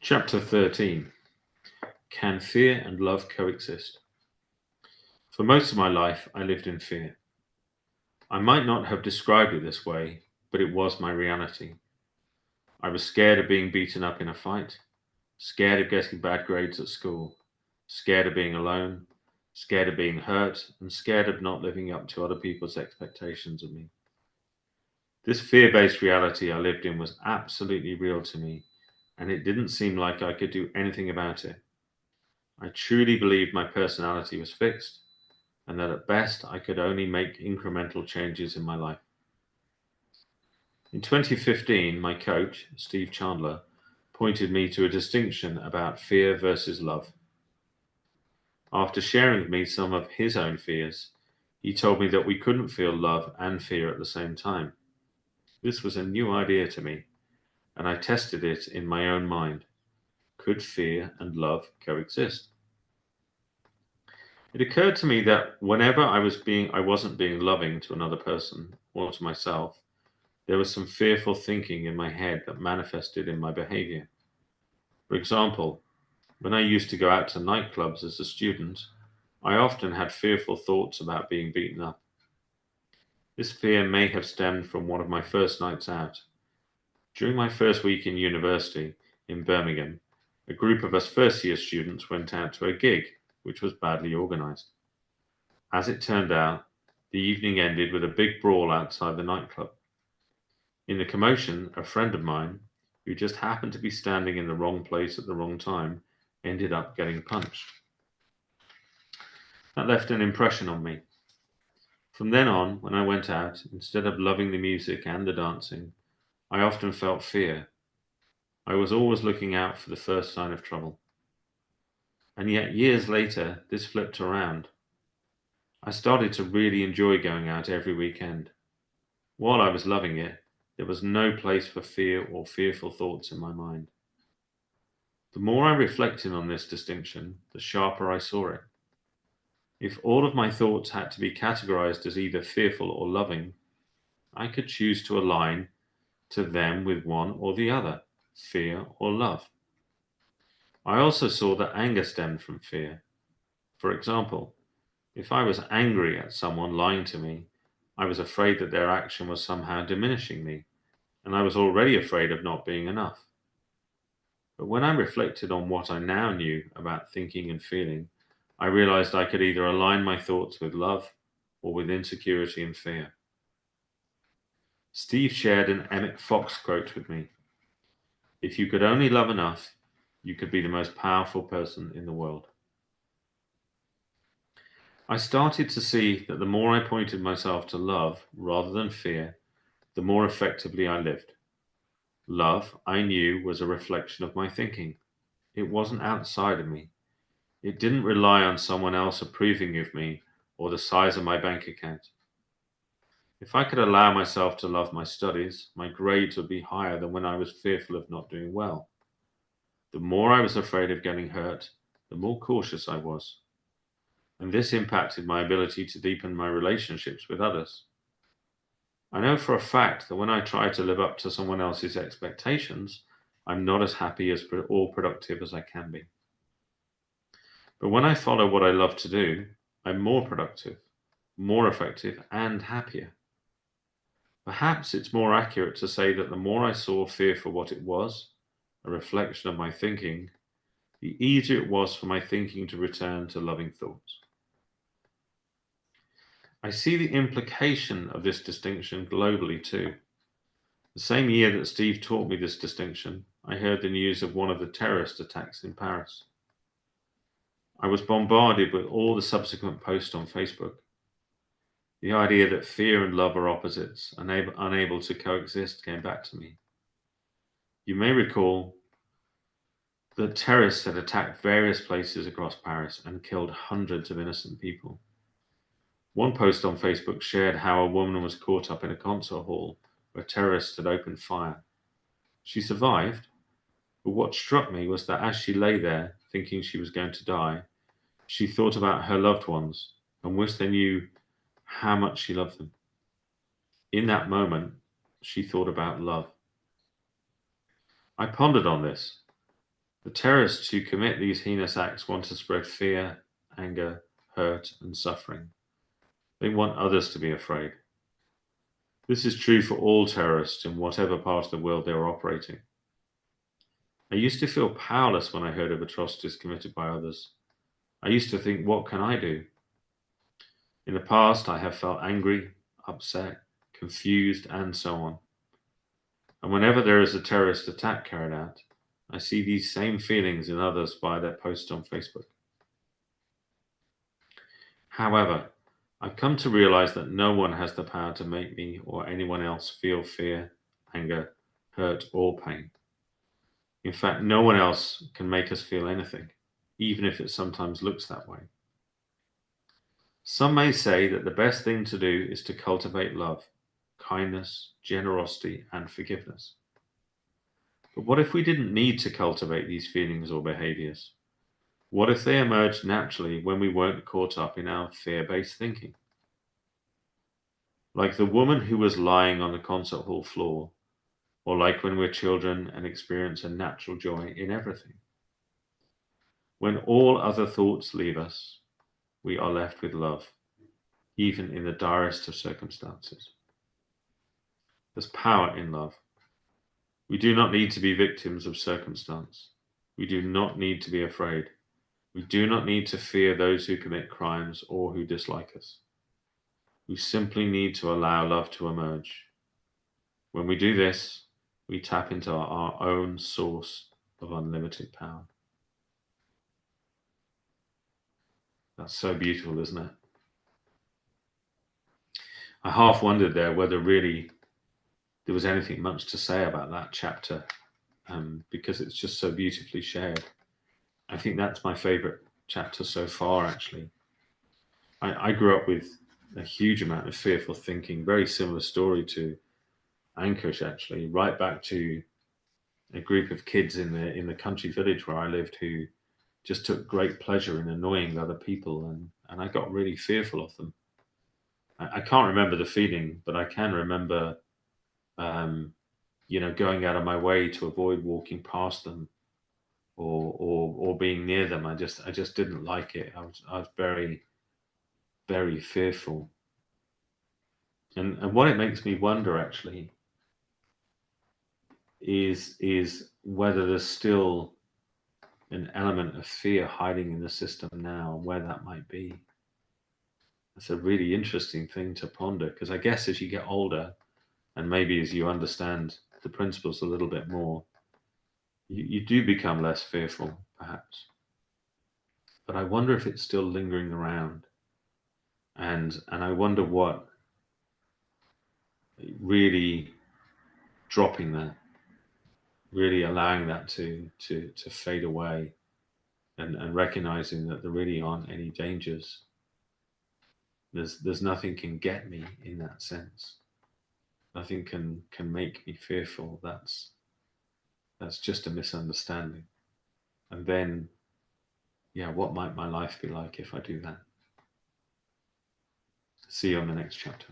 Chapter 13. Can fear and love coexist? For most of my life, I lived in fear. I might not have described it this way, but it was my reality. I was scared of being beaten up in a fight, scared of getting bad grades at school, scared of being alone, scared of being hurt, and scared of not living up to other people's expectations of me. This fear based reality I lived in was absolutely real to me, and it didn't seem like I could do anything about it. I truly believed my personality was fixed, and that at best I could only make incremental changes in my life. In 2015, my coach, Steve Chandler, pointed me to a distinction about fear versus love. After sharing with me some of his own fears, he told me that we couldn't feel love and fear at the same time. This was a new idea to me, and I tested it in my own mind. Could fear and love coexist? It occurred to me that whenever I wasn't being loving to another person or to myself, there was some fearful thinking in my head that manifested in my behavior. For example, when I used to go out to nightclubs as a student, I often had fearful thoughts about being beaten up. This fear may have stemmed from one of my first nights out. During my first week in university in Birmingham, a group of us first year students went out to a gig, which was badly organized. As it turned out, the evening ended with a big brawl outside the nightclub. In the commotion, a friend of mine, who just happened to be standing in the wrong place at the wrong time, ended up getting punched. That left an impression on me. From then on, when I went out, instead of loving the music and the dancing, I often felt fear. I was always looking out for the first sign of trouble. And yet, years later, this flipped around. I started to really enjoy going out every weekend. While I was loving it, there was no place for fear or fearful thoughts in my mind. The more I reflected on this distinction, the sharper I saw it. If all of my thoughts had to be categorized as either fearful or loving, I could choose to align to them with one or the other, fear or love. I also saw that anger stemmed from fear. For example, if I was angry at someone lying to me, I was afraid that their action was somehow diminishing me, and I was already afraid of not being enough. But when I reflected on what I now knew about thinking and feeling, I realized I could either align my thoughts with love or with insecurity and fear. Steve shared an Emmett Fox quote with me: "If you could only love enough, you could be the most powerful person in the world." I started to see that the more I pointed myself to love rather than fear, the more effectively I lived. Love, I knew, was a reflection of my thinking. It wasn't outside of me. It didn't rely on someone else approving of me or the size of my bank account. If I could allow myself to love my studies, my grades would be higher than when I was fearful of not doing well. The more I was afraid of getting hurt, the more cautious I was. And this impacted my ability to deepen my relationships with others. I know for a fact that when I try to live up to someone else's expectations, I'm not as happy as or productive as I can be. But when I follow what I love to do, I'm more productive, more effective, and happier. Perhaps it's more accurate to say that the more I saw fear for what it was, a reflection of my thinking, the easier it was for my thinking to return to loving thoughts. I see the implication of this distinction globally too. The same year that Steve taught me this distinction, I heard the news of one of the terrorist attacks in Paris. I was bombarded with all the subsequent posts on Facebook. The idea that fear and love are opposites, unable to coexist, came back to me. You may recall that terrorists had attacked various places across Paris and killed hundreds of innocent people. One post on Facebook shared how a woman was caught up in a concert hall where terrorists had opened fire. She survived, but what struck me was that as she lay there, thinking she was going to die, she thought about her loved ones and wished they knew how much she loved them. In that moment, she thought about love. I pondered on this. The terrorists who commit these heinous acts want to spread fear, anger, hurt, and suffering. They want others to be afraid. This is true for all terrorists in whatever part of the world they are operating. I used to feel powerless when I heard of atrocities committed by others. I used to think, what can I do? In the past, I have felt angry, upset, confused, and so on. And whenever there is a terrorist attack carried out, I see these same feelings in others via their posts on Facebook. However, I've come to realize that no one has the power to make me or anyone else feel fear, anger, hurt, or pain. In fact, no one else can make us feel anything, even if it sometimes looks that way. Some may say that the best thing to do is to cultivate love, kindness, generosity, and forgiveness. But what if we didn't need to cultivate these feelings or behaviors? What if they emerged naturally when we weren't caught up in our fear-based thinking? Like the woman who was lying on the concert hall floor, or like when we're children and experience a natural joy in everything. When all other thoughts leave us, we are left with love, even in the direst of circumstances. There's power in love. We do not need to be victims of circumstance. We do not need to be afraid. We do not need to fear those who commit crimes or who dislike us. We simply need to allow love to emerge. When we do this, we tap into our own source of unlimited power. That's so beautiful, isn't it? I half wondered there whether really there was anything much to say about that chapter, because it's just so beautifully shared. I think that's my favorite chapter so far, actually. I grew up with a huge amount of fearful thinking, very similar story to Ankush, actually, right back to a group of kids in the country village where I lived who just took great pleasure in annoying other people, and I got really fearful of them. I can't remember the feeling, but I can remember, going out of my way to avoid walking past them or being near them. I just didn't like it. I was very, very fearful. And what it makes me wonder actually is whether there's still an element of fear hiding in the system now, and where that might be. It's a really interesting thing to ponder, because I guess as you get older and maybe as you understand the principles a little bit more, you do become less fearful, perhaps. But I wonder if it's still lingering around, and I wonder what really dropping that, really allowing that to fade away, and recognizing that there really aren't any dangers. There's nothing can get me in that sense. Nothing can make me fearful. That's just a misunderstanding. And then, yeah, what might my life be like if I do that? See you on the next chapter.